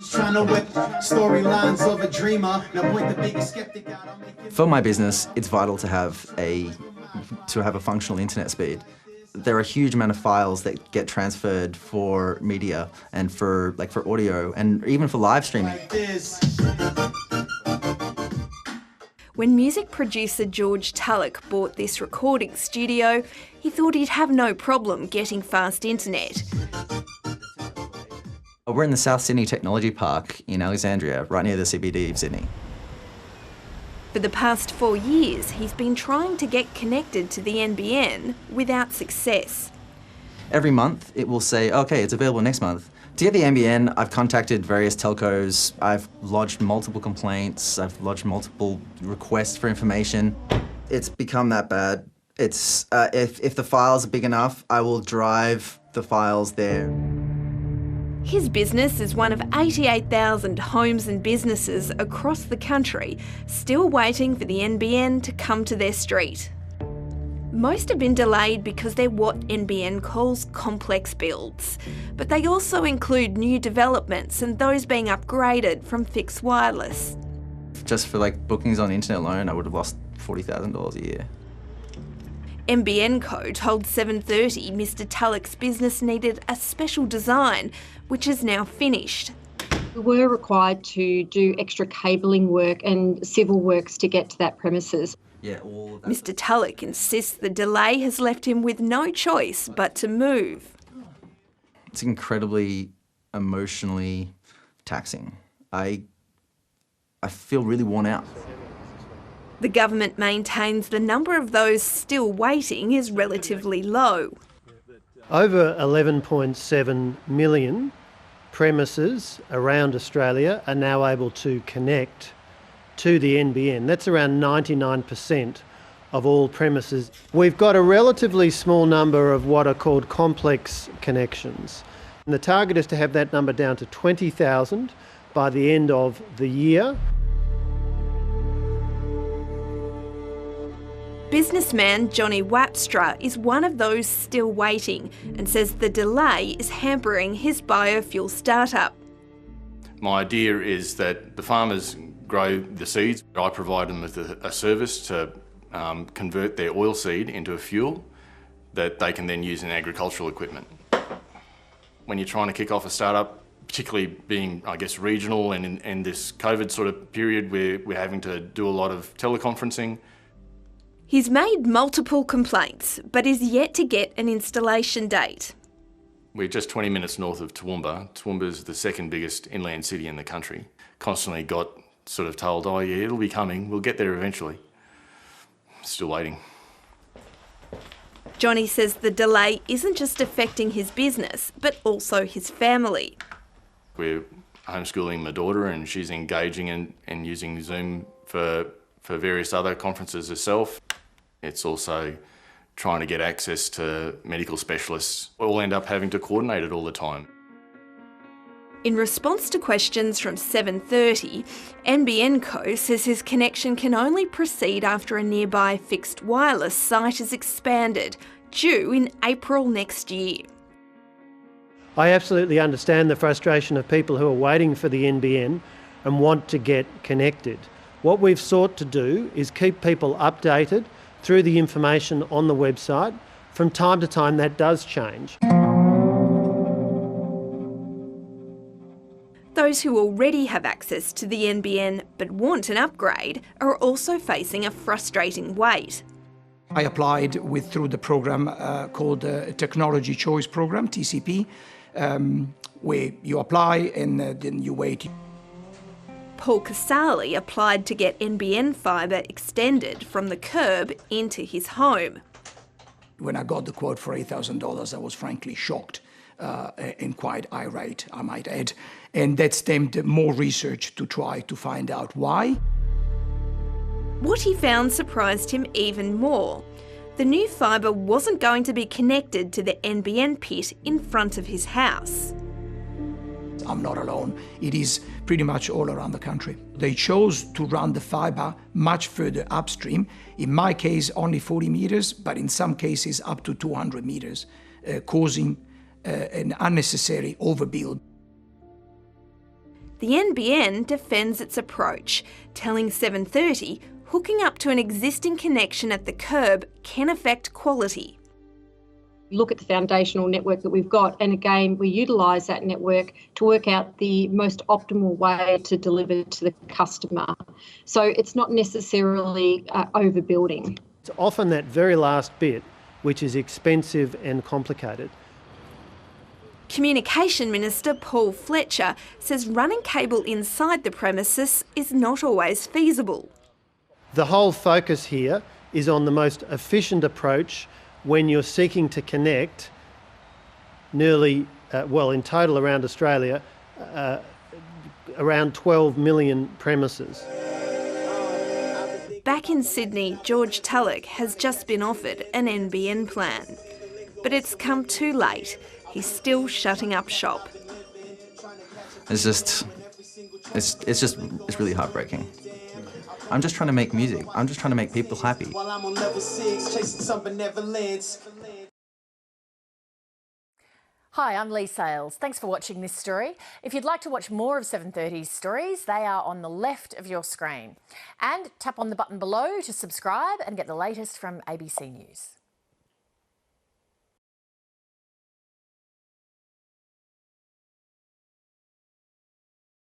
Trying to whip storylines of a dreamer. Now point the biggest skeptic out. For my business, it's vital to have a functional internet speed. There are a huge amount of files that get transferred for media and for audio and even for live streaming. When music producer George TULLOCH bought this recording studio, he thought he'd have no problem getting fast internet. We're in the South Sydney Technology Park in Alexandria, right near the CBD of Sydney. For the past 4 years, he's been trying to get connected to the NBN without success. Every month it will say, okay, it's available next month. To get the NBN, I've contacted various telcos, I've lodged multiple complaints, I've lodged multiple requests for information. It's become that bad. It's, if the files are big enough, I will drive the files there. His business is one of 88,000 homes and businesses across the country still waiting for the NBN to come to their street. Most have been delayed because they're what NBN calls complex builds, but they also include new developments and those being upgraded from fixed wireless. Just for bookings on the internet alone, I would have lost $40,000 a year. NBN Co told 7:30 Mr TULLOCH's business needed a special design, which is now finished. We were required to do extra cabling work and civil works to get to that premises. Yeah, all of that. Mr TULLOCH insists the delay has left him with no choice but to move. It's incredibly emotionally taxing. I feel really worn out. The government maintains the number of those still waiting is relatively low. Over 11.7 million premises around Australia are now able to connect to the NBN. That's around 99% of all premises. We've got a relatively small number of what are called complex connections. And the target is to have that number down to 20,000 by the end of the year. Businessman Johnny Wapstra is one of those still waiting and says the delay is hampering his biofuel startup. My idea is that the farmers grow the seeds. I provide them with a service to convert their oilseed into a fuel that they can then use in agricultural equipment. When you're trying to kick off a startup, particularly being, I guess, regional and in this COVID sort of period where we're having to do a lot of teleconferencing. He's made multiple complaints, but is yet to get an installation date. We're just 20 minutes north of Toowoomba. Toowoomba's the second biggest inland city in the country. Constantly got sort of told, oh yeah, it'll be coming, we'll get there eventually. Still waiting. Johnny says the delay isn't just affecting his business, but also his family. We're homeschooling my daughter and she's engaging and using Zoom for various other conferences herself. It's also trying to get access to medical specialists. We'll end up having to coordinate it all the time. In response to questions from 7:30, NBN Co says his connection can only proceed after a nearby fixed wireless site is expanded, due in April next year. I absolutely understand the frustration of people who are waiting for the NBN and want to get connected. What we've sought to do is keep people updated through the information on the website. From time to time that does change. Those who already have access to the NBN but want an upgrade are also facing a frustrating wait. I applied through the program called Technology Choice Program, TCP, where you apply and then you wait. Paul CASALI applied to get NBN fibre extended from the curb into his home. When I got the quote for $8,000, I was frankly shocked and quite irate, I might add. And that stemmed more research to try to find out why. What he found surprised him even more. The new fibre wasn't going to be connected to the NBN pit in front of his house. I'm not alone. It is pretty much all around the country. They chose to run the fibre much further upstream. In my case, only 40 metres, but in some cases up to 200 metres, causing an unnecessary overbuild. The NBN defends its approach, telling 730 hooking up to an existing connection at the curb can affect quality. Look at the foundational network that we've got, and again, we utilise that network to work out the most optimal way to deliver to the customer. So it's not necessarily overbuilding. It's often that very last bit which is expensive and complicated. Communication Minister Paul Fletcher says running cable inside the premises is not always feasible. The whole focus here is on the most efficient approach when you're seeking to connect nearly, in total around Australia, around 12 million premises. Back in Sydney, George TULLOCH has just been offered an NBN plan. But it's come too late. He's still shutting up shop. It's really heartbreaking. I'm just trying to make music. I'm just trying to make people happy. While I'm on level 6, chasing some benevolence. Hi, I'm Lee Sales. Thanks for watching this story. If you'd like to watch more of 730's stories, they are on the left of your screen. And tap on the button below to subscribe and get the latest from ABC News.